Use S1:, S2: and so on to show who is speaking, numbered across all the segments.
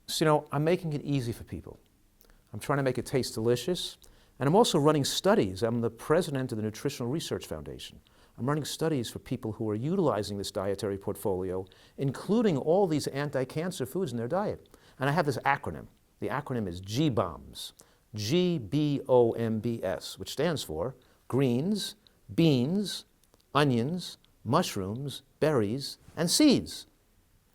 S1: So, I'm making it easy for people. I'm trying to make it taste delicious. And I'm also running studies. I'm the president of the Nutritional Research Foundation. I'm running studies for people who are utilizing this dietary portfolio, including all these anti-cancer foods in their diet. And I have this acronym. The acronym is GBOMBS, GBOMBS, which stands for greens, beans, onions, mushrooms, berries, and seeds.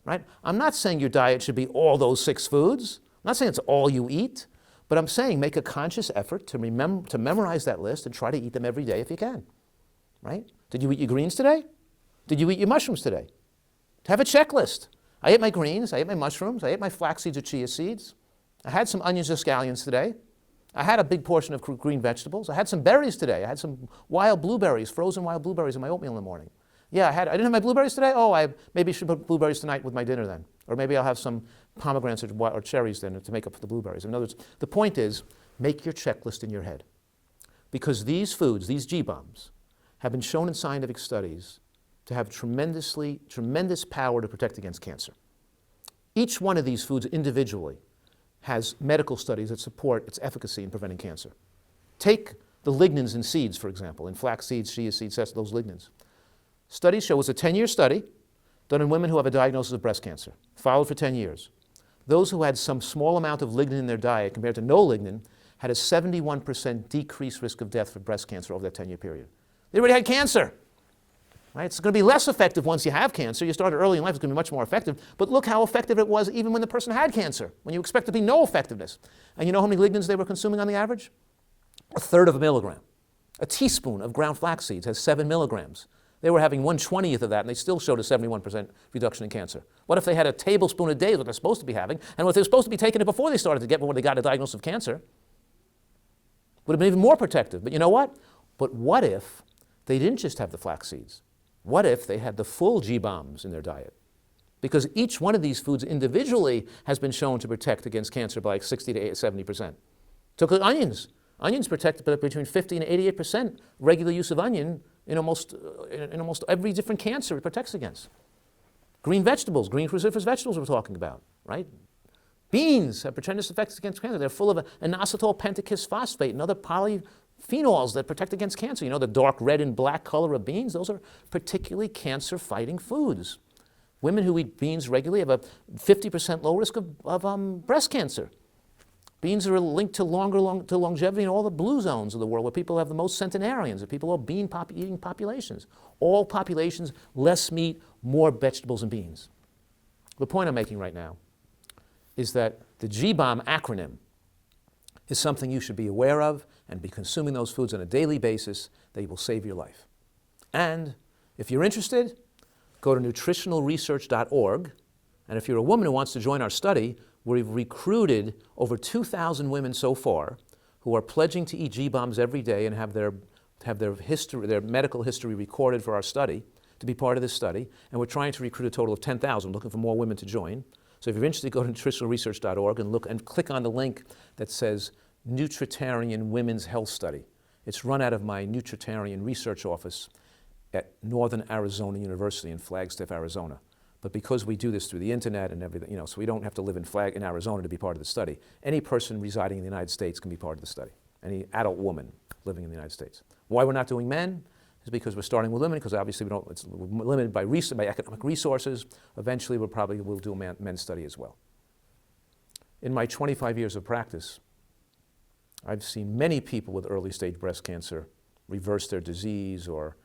S1: Right? I'm not saying your diet should be all those 6 foods. I'm not saying it's all you eat, but I'm saying make a conscious effort to memorize that list and try to eat them every day if you can. Right? Did you eat your greens today? Did you eat your mushrooms today? Have a checklist. I ate my greens, I ate my mushrooms, I ate my flax seeds or chia seeds. I had some onions or scallions today. I had a big portion of green vegetables. I had some berries today. I had some wild blueberries, frozen wild blueberries in my oatmeal in the morning. Yeah, I didn't have my blueberries today. Oh, I maybe should put blueberries tonight with my dinner then. Or maybe I'll have some pomegranates or cherries then to make up for the blueberries. In other words, the point is, make your checklist in your head. Because these foods, these GBOMBs, have been shown in scientific studies to have tremendous power to protect against cancer. Each one of these foods individually has medical studies that support its efficacy in preventing cancer. Take the lignans in seeds, for example, in flax seeds, chia seeds, those lignans. Studies show, it's a 10-year study done in women who have a diagnosis of breast cancer, followed for 10 years. Those who had some small amount of lignin in their diet compared to no lignin had a 71% decreased risk of death for breast cancer over that 10-year period. They already had cancer. Right? It's going to be less effective once you have cancer. You start early in life, it's going to be much more effective. But look how effective it was even when the person had cancer, when you expect to be no effectiveness. And you know how many lignans they were consuming on the average? 1/3 of a milligram. A teaspoon of ground flax seeds has 7 milligrams. They were having 1/20th of that, and they still showed a 71% reduction in cancer. What if they had a tablespoon a day, is what they're supposed to be having, and what they were supposed to be taking it before they started to get, when they got a diagnosis of cancer? Would have been even more protective. But you know what? But what if they didn't just have the flax seeds? What if they had the full GBOMBs in their diet? Because each one of these foods individually has been shown to protect against cancer by like 60 to 70%. So onions. Onions protect between 50 and 88%. Regular use of onion in almost every different cancer it protects against. Green vegetables, green cruciferous vegetables we're talking about, right? Beans have tremendous effects against cancer. They're full of inositol pentakis phosphate and other polyphenols that protect against cancer. You know, the dark red and black color of beans, those are particularly cancer-fighting foods. Women who eat beans regularly have a 50% low risk of breast cancer. Beans are linked to longevity in all the blue zones of the world where people have the most centenarians, where people are bean-eating populations. All populations, less meat, more vegetables and beans. The point I'm making right now is that the GBOMB acronym is something you should be aware of and be consuming those foods on a daily basis. They will save your life. And if you're interested, go to nutritionalresearch.org. And if you're a woman who wants to join our study, we've recruited over 2,000 women so far who are pledging to eat GBOMBs every day and have their medical history recorded for our study to be part of this study. And we're trying to recruit a total of 10,000, looking for more women to join. So if you're interested, go to nutritionalresearch.org and look and click on the link that says Nutritarian Women's Health Study. It's run out of my Nutritarian Research Office at Northern Arizona University in Flagstaff, Arizona. But because we do this through the internet and everything, so we don't have to live in Arizona to be part of the study. Any person residing in the United States can be part of the study. Any adult woman living in the United States. Why we're not doing men is because we're starting with women, because obviously we're limited by economic resources. Eventually we'll do a men's study as well. In my 25 years of practice, I've seen many people with early stage breast cancer reverse their disease or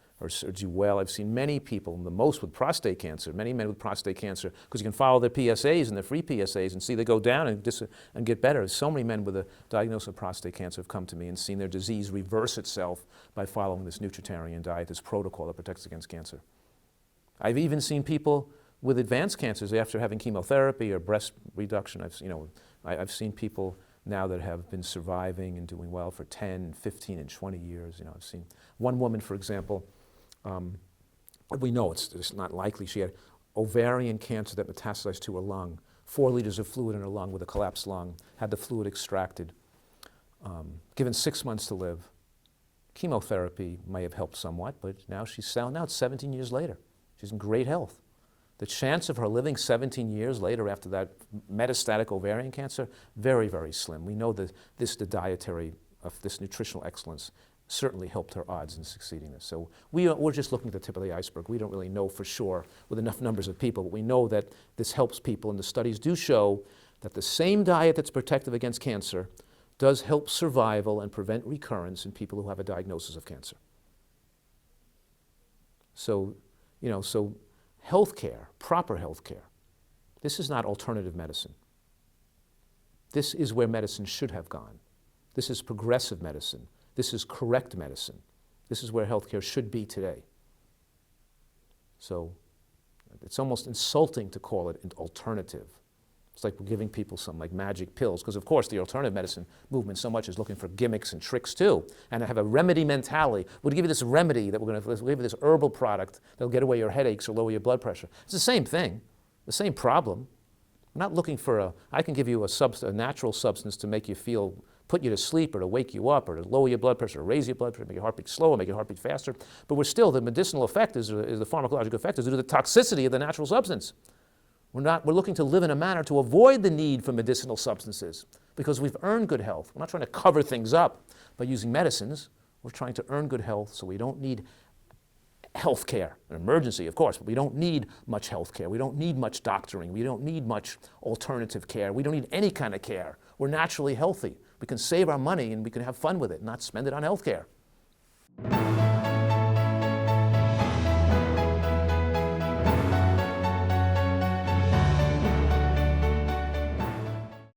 S1: do well. I've seen many people, the most with prostate cancer, many men with prostate cancer, because you can follow their PSAs and their free PSAs and see they go down and get better. So many men with a diagnosis of prostate cancer have come to me and seen their disease reverse itself by following this nutritarian diet, this protocol that protects against cancer. I've even seen people with advanced cancers after having chemotherapy or breast reduction. I've seen people now that have been surviving and doing well for 10, 15, and 20 years. I've seen one woman, for example, we know it's not likely. She had ovarian cancer that metastasized to her lung, 4 liters of fluid in her lung with a collapsed lung, had the fluid extracted, given 6 months to live. Chemotherapy may have helped somewhat, but now she's sound. Now it's 17 years later. She's in great health. The chance of her living 17 years later after that metastatic ovarian cancer, very, very slim. We know that the dietary, this nutritional excellence certainly helped her odds in succeeding this. So we're just looking at the tip of the iceberg. We don't really know for sure with enough numbers of people, but we know that this helps people, and the studies do show that the same diet that's protective against cancer does help survival and prevent recurrence in people who have a diagnosis of cancer. So, so healthcare, proper healthcare, this is not alternative medicine. This is where medicine should have gone. This is progressive medicine. This is correct medicine. This is where healthcare should be today. So it's almost insulting to call it an alternative. It's like we're giving people some like magic pills, because of course the alternative medicine movement so much is looking for gimmicks and tricks too, and have a remedy mentality. We'll give you this remedy that we'll give you this herbal product that'll get away your headaches or lower your blood pressure. It's the same thing, the same problem. We're not looking for I can give you a natural substance to make you feel, put you to sleep or to wake you up or to lower your blood pressure or raise your blood pressure, make your heartbeat slower, make your heartbeat faster. But we're still, the medicinal effect is the pharmacological effect is due to the toxicity of the natural substance. We're looking to live in a manner to avoid the need for medicinal substances because we've earned good health. We're not trying to cover things up by using medicines. We're trying to earn good health so we don't need health care, an emergency, of course, but we don't need much health care. We don't need much doctoring. We don't need much alternative care. We don't need any kind of care. We're naturally healthy. We can save our money and we can have fun with it, not spend it on health care.